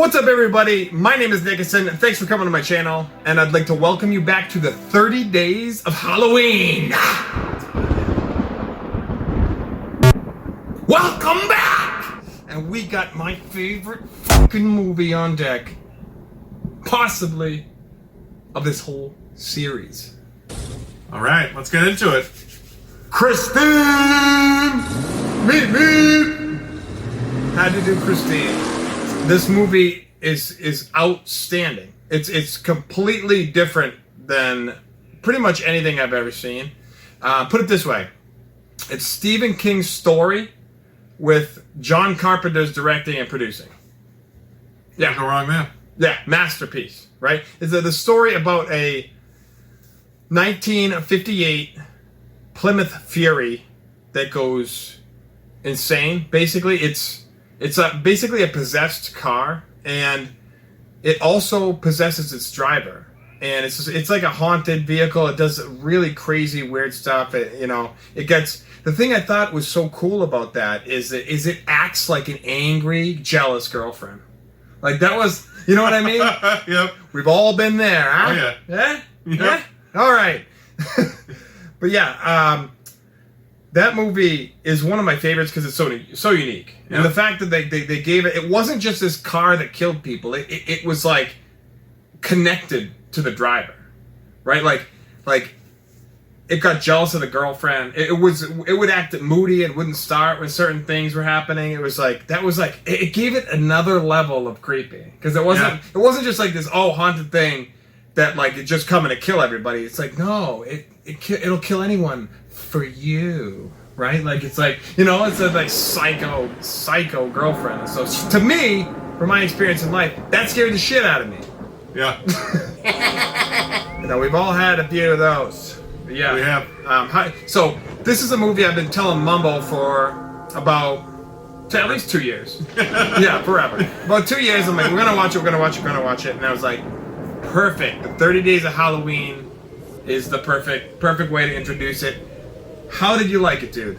What's up, everybody? My name is Nickerson, and thanks for coming to my channel. And I'd like to welcome you back to the 30 Days of Halloween. Welcome back! And we got my favorite fucking movie on deck, possibly of this whole series. All right, let's get into it. Christine! Meet me! How'd you do, Christine? This movie is outstanding. It's completely different than pretty much anything I've ever seen. Put it this way. It's Stephen King's story with John Carpenter's directing and producing. Yeah. Can't go wrong there. Yeah, masterpiece, right? It's the story about a 1958 Plymouth Fury that goes insane. Basically, it's basically a possessed car, and it also possesses its driver. And it's like a haunted vehicle. It does really crazy, weird stuff. It gets. The thing I thought was so cool about that is it acts like an angry, jealous girlfriend. Like that was, you know what I mean? Yep. We've all been there, huh? Oh yeah. Yeah. Yep. Yeah. All right. But yeah, that movie is one of my favorites because it's so unique. Yep. And the fact that they gave it wasn't just this car that killed people. It was like connected to the driver, right? Like it got jealous of the girlfriend. It would act moody and wouldn't start when certain things were happening. It gave it another level of creepy because it wasn't just like this haunted thing that like it just coming to kill everybody. It's like no, it'll kill anyone for you, right? Like it's like it's a like psycho girlfriend. So to me, from my experience in life, that scared the shit out of me. Yeah. We've all had a few of those. But yeah. We have. So this is a movie I've been telling Mumbo for about at least 2 years. Yeah, forever. About 2 years. I'm like, we're gonna watch it. And I was like, perfect. The 30 Days of Halloween is the perfect way to introduce it. How did you like it, dude?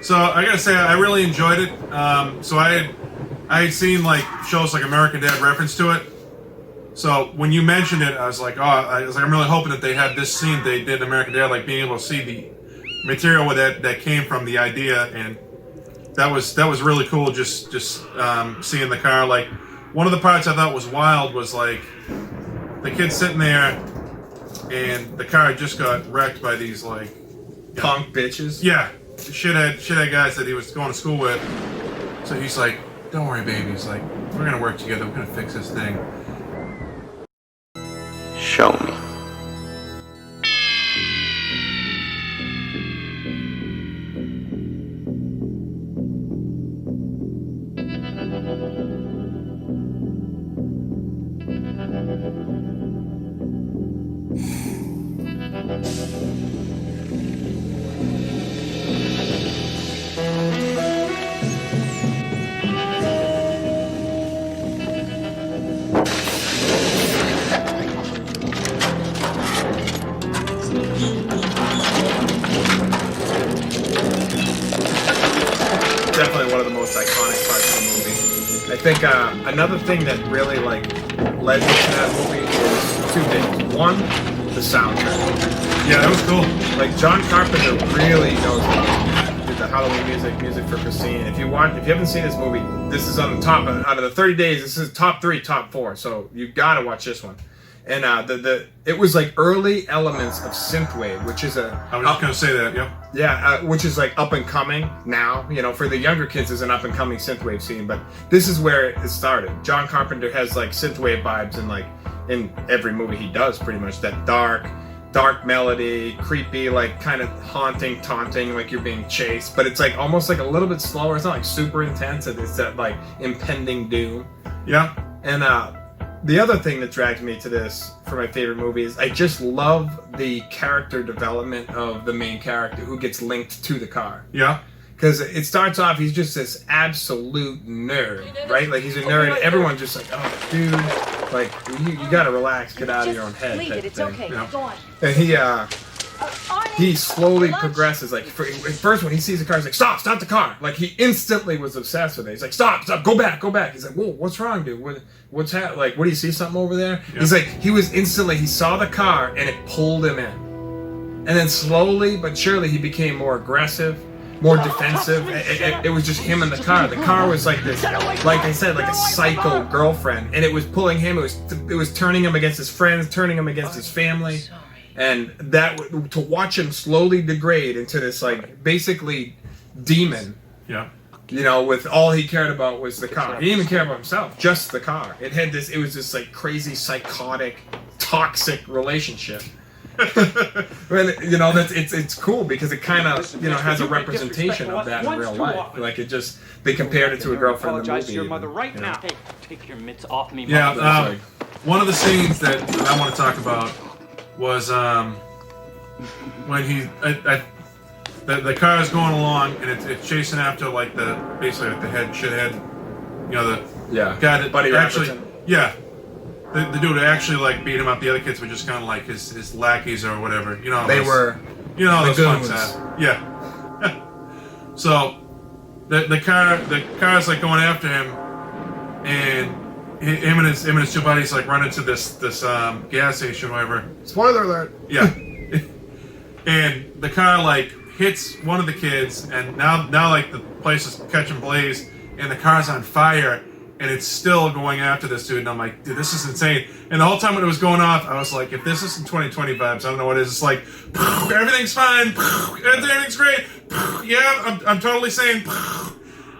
So I gotta say, I really enjoyed it. So I had seen like shows like American Dad reference to it. So when you mentioned it, I was like, I'm really hoping that they had this scene they did in American Dad, like being able to see the material that came from the idea, and that was really cool. Just seeing the car. Like one of the parts I thought was wild was like the kid sitting there, and the car just got wrecked by these like punk bitches. Yeah, shithead guys that he was going to school with. So he's like, "Don't worry, baby." He's like, "We're gonna work together. We're gonna fix this thing." Show me. Definitely one of the most iconic parts of the movie. I think another thing that really like led me to that movie is two things. One, the soundtrack. Yeah, that was cool. Like John Carpenter really knows how to do the Halloween music for Christine. If you haven't seen this movie, this is on the top out of the 30 days. This is top 3, top 4. So you gotta watch this one. And it was like early elements of synthwave, which is I was just gonna say that. Yep. Yeah, which is like up and coming now. For the younger kids, there's an up and coming synthwave scene, but this is where it started. John Carpenter has like synthwave vibes in every movie he does, pretty much. That dark melody, creepy, like kind of haunting, taunting, like you're being chased, but it's like almost like a little bit slower. It's not like super intense. It's that like impending doom. Yeah. And the other thing that dragged me to this for my favorite movie is I just love the character development of the main character who gets linked to the car. Yeah. Because it starts off, he's just this absolute nerd, right? Like he's a nerd. Everyone's just like, oh, dude, like you gotta relax, get out of your own head. Leave it. It's okay. Yeah. Go on. And he I'm he slowly progresses. Like at first, when he sees the car, he's like, stop the car! Like he instantly was obsessed with it. He's like, stop, go back. He's like, whoa, what's wrong, dude? What's happening? Like, what do you see something over there? Yeah. He's like, he saw the car and it pulled him in, and then slowly but surely he became more aggressive, more defensive. It was just him in the car. The car was like this, like I said, like a psycho girlfriend, and it was pulling him. It was turning him against his friends, turning him against his family. And that to watch him slowly degrade into this like basically demon, with all he cared about was the car. He didn't even care about himself, just the car. It was this like crazy, psychotic, toxic relationship. And it's cool because it kind of has a representation of that in real life. Like they compared it to a girlfriend in the movie. To your mother right now. Hey, take your mitts off me. Yeah. One of the scenes that I want to talk about was when the car is going along and it's chasing after like the shithead, the guy that Buddy actually Rapperton. the dude who actually like beat him up. The other kids were just kind of like his lackeys or whatever. They were those punks have. Yeah. So the car's like going after him, and him and his two buddies like run into this gas station or whatever. Spoiler alert. Yeah. And the car like hits one of the kids, and now like the place is catching blaze, and the car's on fire, and it's still going after this dude. And I'm like, dude, this is insane. And the whole time when it was going off, I was like, if this isn't 2020 vibes, I don't know what it is. It's like everything's fine, everything's great. Yeah, I'm totally sane.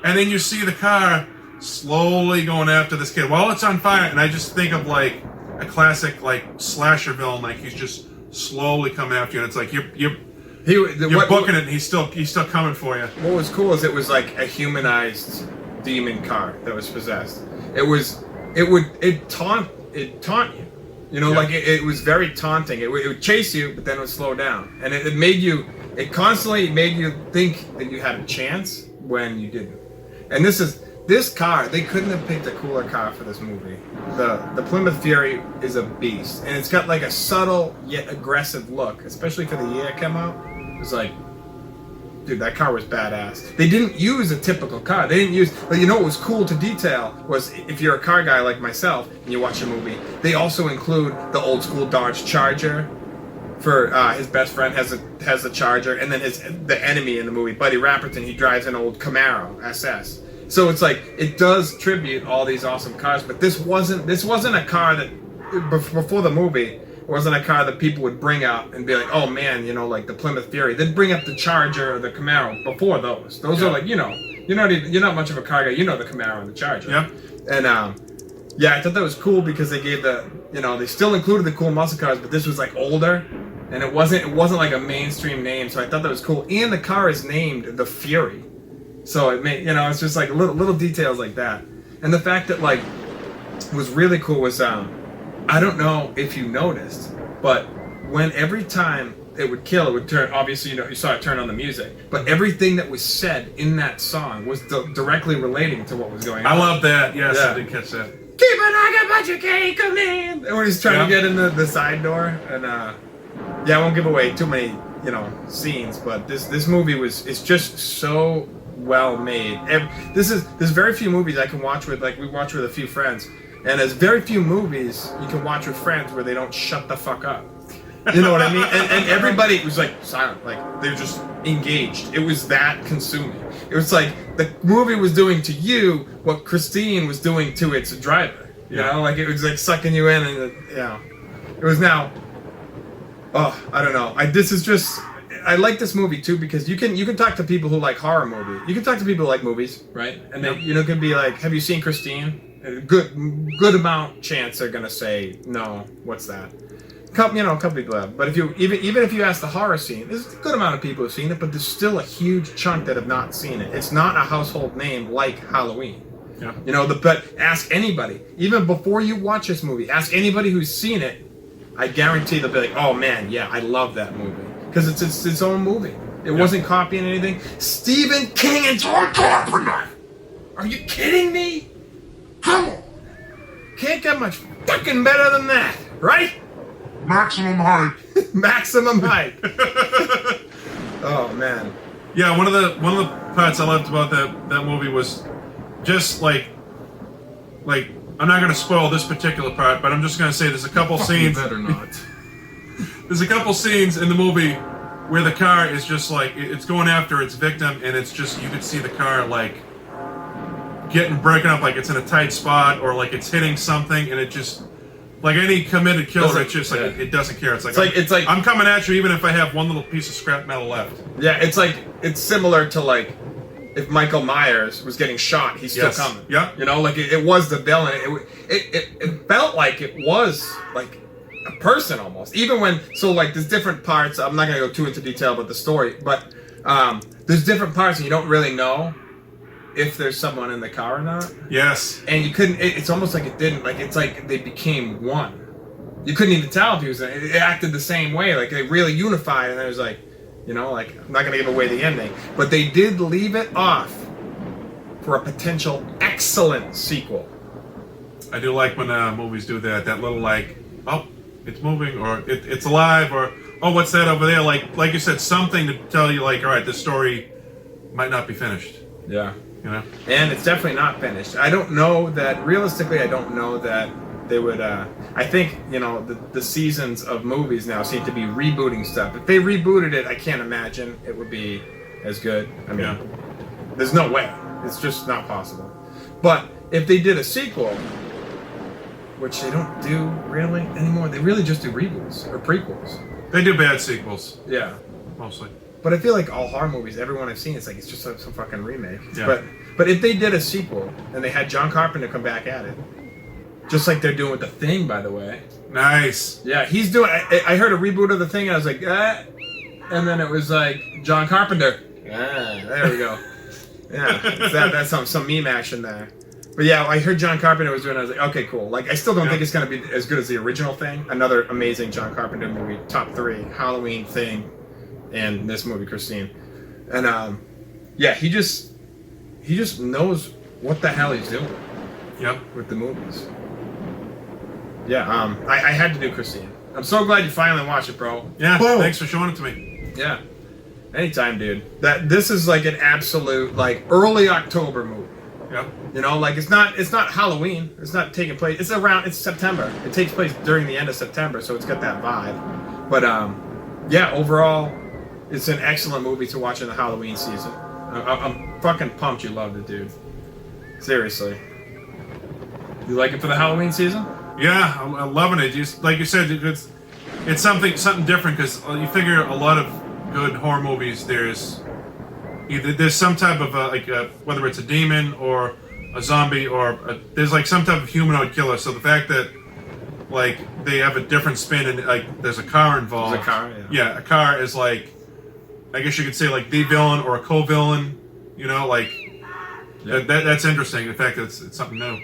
And then you see the car slowly going after this kid while it's on fire, and I just think of like a classic like slasher villain, like he's just slowly coming after you, and it's like you're booking it, and he's still coming for you. What was cool is it was like a humanized demon car that was possessed. It taunt you, like it was very taunting. It would chase you, but then it would slow down, and it constantly made you think that you had a chance when you didn't. And this car, they couldn't have picked a cooler car for this movie. The Plymouth Fury is a beast, and it's got like a subtle yet aggressive look, especially for the year it came out. It was like, dude, that car was badass. They didn't use a typical car. But what was cool to detail was, if you're a car guy like myself and you watch a movie, they also include the old school Dodge Charger. For his best friend has a Charger, and then the enemy in the movie, Buddy Rapperton, he drives an old Camaro SS. So it's like it does tribute all these awesome cars, but this wasn't a car that before the movie. It wasn't a car that people would bring up and be like, oh man, like the Plymouth Fury. They'd bring up the Charger or the Camaro before those. Those are like you're not much of a car guy. You know the Camaro and the Charger. Yeah. And I thought that was cool because they gave they still included the cool muscle cars, but this was like older. And it wasn't like a mainstream name, so I thought that was cool. And the car is named the Fury, so it made it's just like little details like that. And the fact that like was really cool was I don't know if you noticed, but when every time it would kill, it would turn. Obviously, you saw it turn on the music, but everything that was said in that song was directly relating to what was going on. I love that. Yes, yeah. I did catch that. Keep an eye but you can't come in. And when he's trying to get in the side door, and I won't give away too many, scenes, but this movie is just so well made. There's very few movies I can watch with, like we watch with a few friends, and there's very few movies you can watch with friends where they don't shut the fuck up. You know what I mean? And everybody was like silent, like they're just engaged. It was that consuming. It was like the movie was doing to you what Christine was doing to its driver. You know, like it was like sucking you in, and it was now. Oh, I don't know. I like this movie too because you can talk to people who like horror movies. You can talk to people who like movies, right? And they can be like, "Have you seen Christine?" A good amount chance they're gonna say no. What's that? A couple people have. But if you even if you ask the horror scene, there's a good amount of people who've seen it, but there's still a huge chunk that have not seen it. It's not a household name like Halloween. Yeah. But ask anybody, even before you watch this movie, ask anybody who's seen it. I guarantee they'll be like, oh man, yeah, I love that movie. Because it's its own movie. It wasn't copying anything. Stephen King and John Carpenter! Are you kidding me? Come on! Can't get much fucking better than that, right? Maximum height. Maximum hype. Oh man. Yeah, one of the parts I loved about that movie was just like I'm not going to spoil this particular part, but I'm just going to say there's a couple scenes. You better not. There's a couple scenes in the movie where the car is just like it's going after its victim, and it's just you could see the car like getting broken up, like it's in a tight spot, or like it's hitting something, and it just like any committed killer, it's just like it doesn't care. It's like I'm coming at you, even if I have one little piece of scrap metal left. Yeah, it's similar to like if Michael Myers was getting shot, he's still coming. Yeah, you know, like it was the villain. It felt like it was like a person almost. Even when like there's different parts. I'm not gonna go too into detail about the story, but there's different parts and you don't really know if there's someone in the car or not. Yes. And you couldn't. It's almost like it didn't. Like it's like they became one. You couldn't even tell if he was. It acted the same way. Like they really unified, and it was like, you know, like I'm not gonna give away the ending, but they did leave it off for a potential excellent sequel. I do like when movies do that. That little like, oh, it's moving, or it's alive, or oh, what's that over there? Like you said, something to tell you like, all right, this story might not be finished. Yeah. You know? And it's definitely not finished. I don't know that, realistically, I don't know that they would, I think, you know, the seasons of movies now seem to be rebooting stuff. If they rebooted it, I can't imagine it would be as good. I mean, there's no way. It's just not possible. But if they did a sequel, which they don't do really anymore, they really just do reboots or prequels. They do bad sequels. Yeah. Mostly. But I feel like all horror movies, everyone I've seen, it's like it's just some fucking remake. Yeah. But if they did a sequel and they had John Carpenter come back at it, just like they're doing with The Thing, by the way. Nice. Yeah, he's doing. I heard a reboot of The Thing, and I was like, and then it was like John Carpenter. There we go. Yeah, that's some meme action there. But yeah, I heard John Carpenter was doing it. I was like, okay, cool. Like, I still don't think it's gonna be as good as the original Thing. Another amazing John Carpenter movie, top 3: Halloween, Thing, and this movie, Christine. And yeah, he just knows what the hell he's doing. Yep. With the movies. Yeah, I had to do Christine. I'm so glad you finally watched it, bro. Yeah, Boom. Thanks for showing it to me. Yeah. Anytime, dude. This is like an absolute like early October movie. Yep. You know, like it's not Halloween. It's not taking place. It's September. It takes place during the end of September, so it's got that vibe. But yeah, overall, it's an excellent movie to watch in the Halloween season. I'm fucking pumped you loved it, dude. Seriously. You like it for the Halloween season? Yeah, I'm loving it. Just like you said, it's something different because you figure a lot of good horror movies there's some type of whether it's a demon or a zombie or there's like some type of humanoid killer. So the fact that like they have a different spin and like there's a car involved. There's a car, yeah. Yeah, a car is like, I guess you could say like the villain or a co-villain. You know, like that's interesting. In fact, it's something new.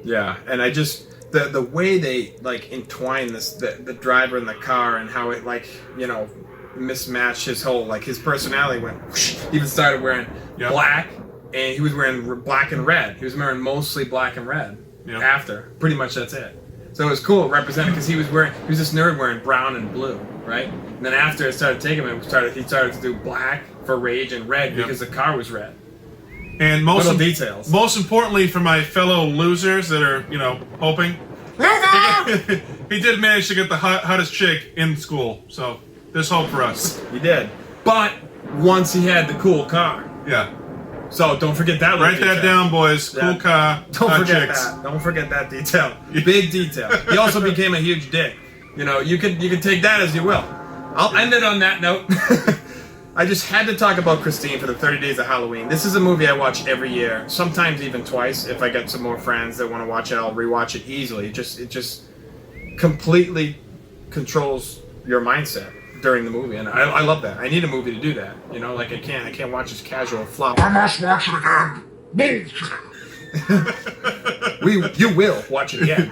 Yeah, and I just the way they like entwine the driver in the car and how it like, you know, mismatched his whole like his personality went whoosh, he even started wearing black, and he was wearing black and red. He was wearing mostly black and red after. Pretty much that's it. So it was cool represented because he was this nerd wearing brown and blue, right? And then after it started taking him, he started to do black for rage and red because the car was red. And little details. Most importantly for my fellow losers that are, you know, hoping, he did manage to get the hottest chick in school. So there's hope for us. He did. But once he had the cool car. Yeah. So don't forget that. Write that down, boys. Cool car. Don't forget chicks. that. Don't forget that detail. Big detail. He also became a huge dick. You know, you can take that as you will. I'll end it on that note. I just had to talk about Christine for the 30 Days of Halloween. This is a movie I watch every year, sometimes even twice. If I get some more friends that want to watch it, I'll rewatch it easily. It just completely controls your mindset during the movie, and I love that. I need a movie to do that. You know, like I can't watch this casual flop. I must watch it again. You will watch it again.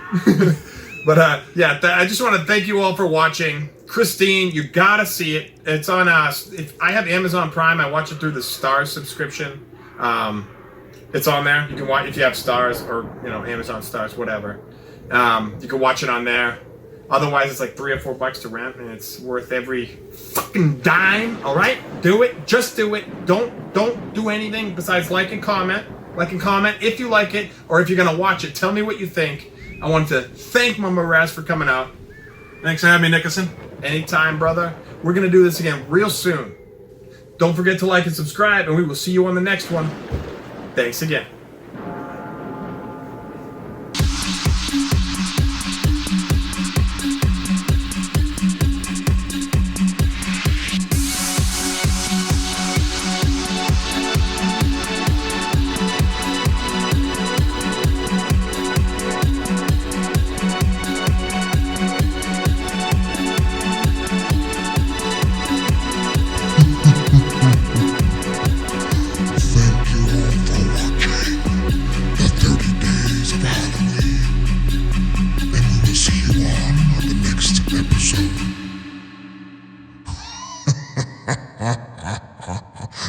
But yeah, I just want to thank you all for watching. Christine, you gotta see it. It's on if I have Amazon Prime, I watch it through the STARZ subscription. It's on there. You can watch if you have STARZ or, you know, Amazon STARZ, whatever. You can watch it on there. Otherwise, it's like $3 or $4 to rent, and it's worth every fucking dime. All right, do it. Just do it. Don't do anything besides like and comment. Like and comment if you like it, or if you're gonna watch it. Tell me what you think. I want to thank Mama Raz for coming out. Thanks for having me, Nicholson. Anytime, brother. We're gonna do this again real soon. Don't forget to like and subscribe, and we will see you on the next one. Thanks again.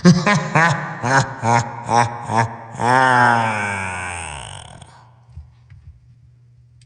Ha ha ha ha ha ha ha.